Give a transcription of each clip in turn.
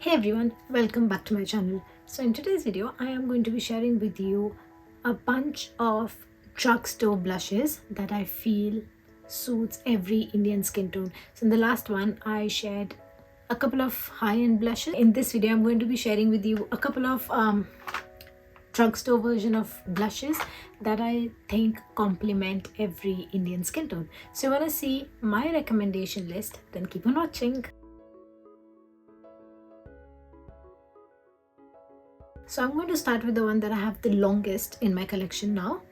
Hey everyone, welcome back to my channel. So in today's video, I am going to be sharing with you a bunch of drugstore blushes that I feel suits every Indian skin tone. So in the last one, I shared a couple of high-end blushes. In this video, I'm going to be sharing with you a couple of drugstore version of blushes that I think complement every Indian skin tone. So you want to see my recommendation list, then keep on watching. So I'm going to start with the one that I have the longest in my collection now.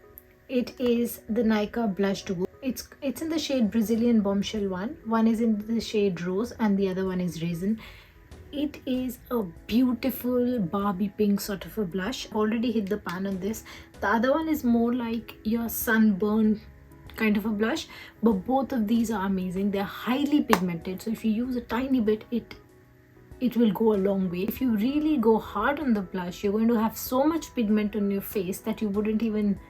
It is the Nykaa Blush Duo. It's in the shade Brazilian Bombshell one. One is in the shade Rose and the other one is Raisin. It is a beautiful Barbie pink sort of a blush. Already hit the pan on this. The other one is more like your sunburn kind of a blush, but both of these are amazing. They're highly pigmented, so if you use a tiny bit, it will go a long way. If you really go hard on the blush, you're going to have so much pigment on your face that you wouldn't even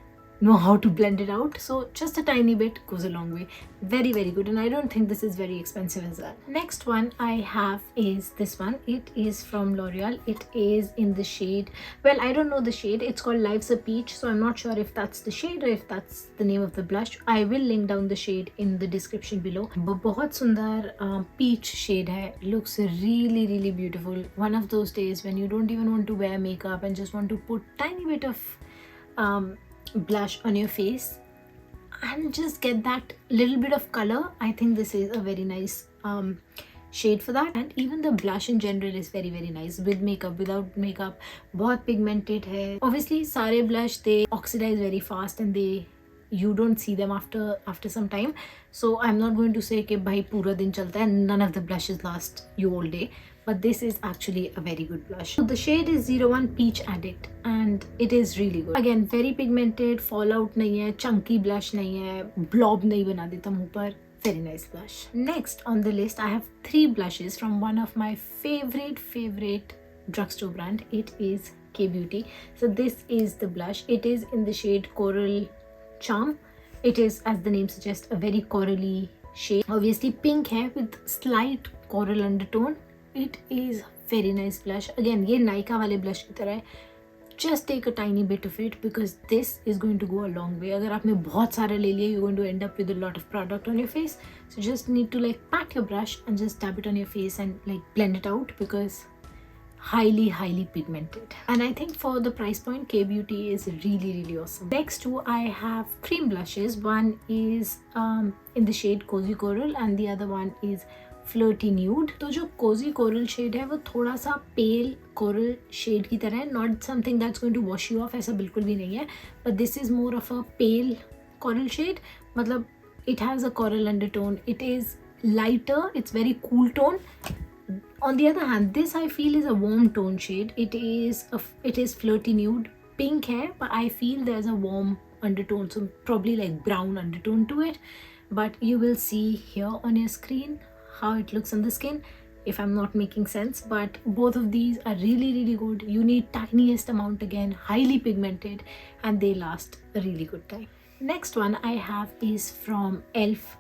know how to blend it out. So just a tiny bit goes a long way. Very, very good, and I don't think this is very expensive as well. Next one I have is this one. It is from L'Oreal. It is in the shade, well, I don't know the shade. It's called Life's a Peach, so I'm not sure if that's the shade or if that's the name of the blush. I will link down the shade in the description below. बहुत सुंदर peach shade है. Looks really, really beautiful. One of those days when you don't even want to wear makeup and just want to put tiny bit of blush on your face and just get that little bit of color. I think this is a very nice shade for that. And even the blush in general is very, very nice. With makeup, without makeup, बहुत pigmented है. Obviously सारे blush they oxidize very fast and you don't see them after some time. So I'm not going to say कि भाई पूरा दिन चलता है. None of the blushes last you all day, but this is actually a very good blush. So the shade is 01 Peach Addict and it is really good. Again, very pigmented, fallout नहीं है, chunky blush नहीं है, blob नहीं बना देता मुंह पर. Very nice blush. Next on the list, I have 3 blushes from one of my favorite drugstore brand. It is K Beauty. So this is the blush. It is in the shade Coral Charm. It is, as the name suggests, a very corally shade. Obviously pink hair with slight coral undertone. It is very nice blush. Again, ये Nykaa वाले blush की तरह है. Just take a tiny bit of it because this is going to go a long way. अगर आपने बहुत सारा ले लिया, you're going to end up with a lot of product on your face. So just need to like pat your brush and just dab it on your face and like blend it out because highly pigmented. And I think for the price point, K Beauty is really awesome. Next two, I have cream blushes. One is in the shade Cozy Coral and the other one is Flirty Nude. तो जो Cozy Coral shade है वो थोड़ा सा pale coral shade की तरह है. Not something that's going to wash you off, ऐसा बिल्कुल भी नहीं है. But this is more of a pale coral shade. मतलब it has a coral undertone. It is lighter. It's very cool tone. On the other hand, this I feel is a warm tone shade. It is Flirty Nude. Pink hair, but I feel there's a warm undertone, so probably like brown undertone to it. But you will see here on your screen how it looks on the skin if I'm not making sense. But both of these are really good. You need tiniest amount, again highly pigmented, and they last a really good time. Next one I have is from e.l.f.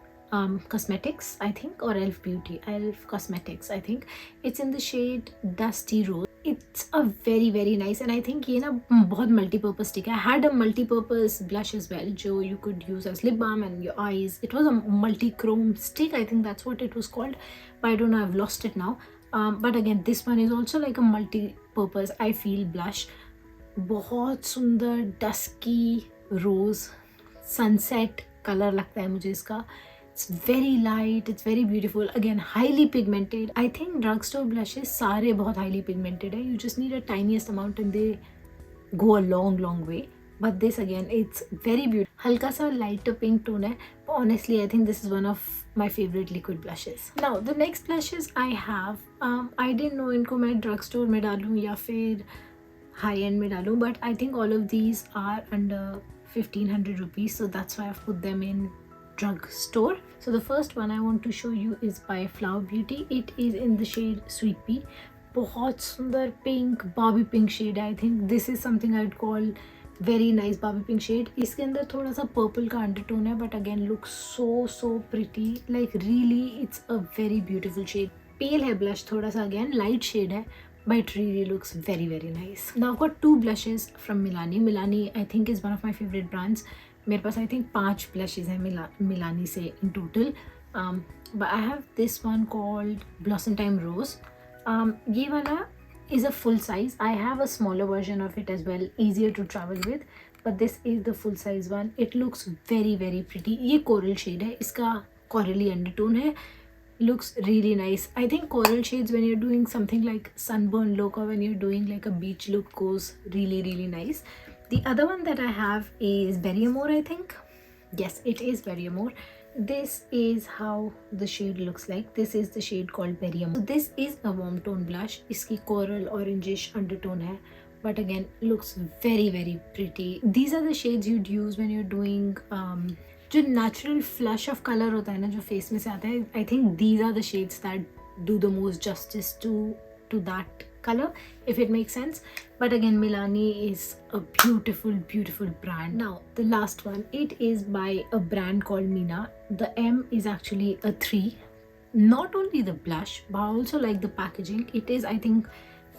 Cosmetics, I think, or e.l.f. Beauty. e.l.f. Cosmetics, I think. It's in the shade Dusty Rose. It's a very nice, and I think ये ना बहुत multi-purpose stick है. I had a multi-purpose blush as well, जो you could use as lip balm and your eyes. It was a multi-chrome stick, I think that's what it was called, but I don't know, I've lost it now. But again, this one is also like a multi-purpose, I feel, blush. बहुत सुंदर dusky rose sunset color लगता है मुझे इसका. It's very light, it's very beautiful, again highly pigmented. I think drugstore blushes सारे बहुत highly pigmented है. You just need a tiniest amount and they go a long way. But this again, it's very beautiful. हल्का सा lighter pink tone है, but honestly I think this is one of my favorite liquid blushes. Now the next blushes I have, I didn't know इनको मैं drugstore में डालूँ या फिर high end में डालूँ, but I think all of these are under 1500 rupees, so that's why I've put them in drugstore. So the first one I want to show you is by Flower Beauty. It is in the shade Sweet Pea. बहुत सुंदर pink, Barbie pink shade. I think this is something I'd call very nice Barbie pink shade. इसके अंदर थोड़ा सा purple का undertone है, but again looks so pretty. Like really, it's a very beautiful shade. pale है blush, थोड़ा सा again light shade है, but it really looks very very nice. Now I've got 2 blushes from Milani. Milani I think is one of my favorite brands. मेरे पास I think 5 blushes हैं Milani से in total. But I have this one called Blossomtime Rose. ये वाला is a full size. I have a smaller version of it as well, easier to travel with, but this is the full size one. It looks very very pretty. ये coral shade है, इसका corally undertone है, looks really nice. I think coral shades when you're doing something like sunburn look or when you're doing like a beach look goes really really nice. The other one that I have is Berry Amore, I think. Yes, it is Berry Amore. This is how the shade looks like. This is the shade called Berry Amore. So this is a warm tone blush. इसकी coral orangish undertone है, but again looks very very pretty. These are the shades you'd use when you're doing जो natural flush of color होता है ना, जो face में से आता है. I think these are the shades that do the most justice to that color, if it makes sense. But again, Milani is a beautiful beautiful brand. Now the last one, it is by a brand called Mina. The M is actually a 3. Not only the blush but I also like the packaging. It is, I think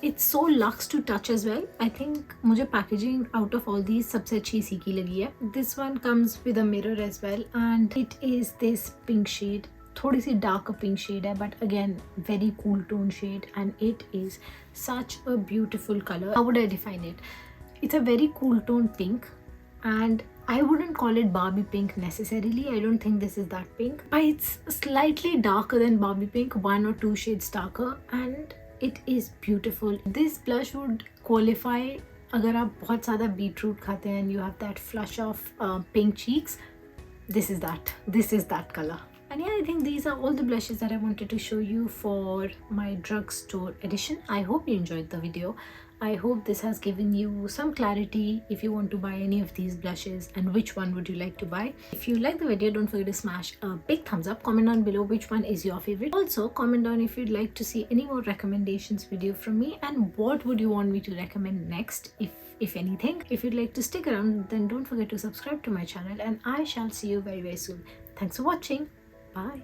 it's so luxe to touch as well. I think मुझे packaging out of all these सबसे अच्छी इसी की लगी है. This one comes with a mirror as well and it is this pink shade. थोड़ी सी darker pink shade है, but again very cool tone shade and it is such a beautiful color. How would I define it? It's a very cool tone pink and I wouldn't call it Barbie pink necessarily. I don't think this is that pink, but it's slightly darker than Barbie pink, 1 or 2 shades darker, and it is beautiful. This blush would qualify अगर आप बहुत ज़्यादा beetroot खाते हैं and you have that flush of pink cheeks. This is that color. And yeah, I think these are all the blushes that I wanted to show you for my drugstore edition. I hope you enjoyed the video. I hope this has given you some clarity if you want to buy any of these blushes and which one would you like to buy. If you like the video, don't forget to smash a big thumbs up. Comment down below which one is your favorite. Also comment down if you'd like to see any more recommendations video from me and what would you want me to recommend next, if anything. If you'd like to stick around, then don't forget to subscribe to my channel and I shall see you very very soon. Thanks for watching. Bye.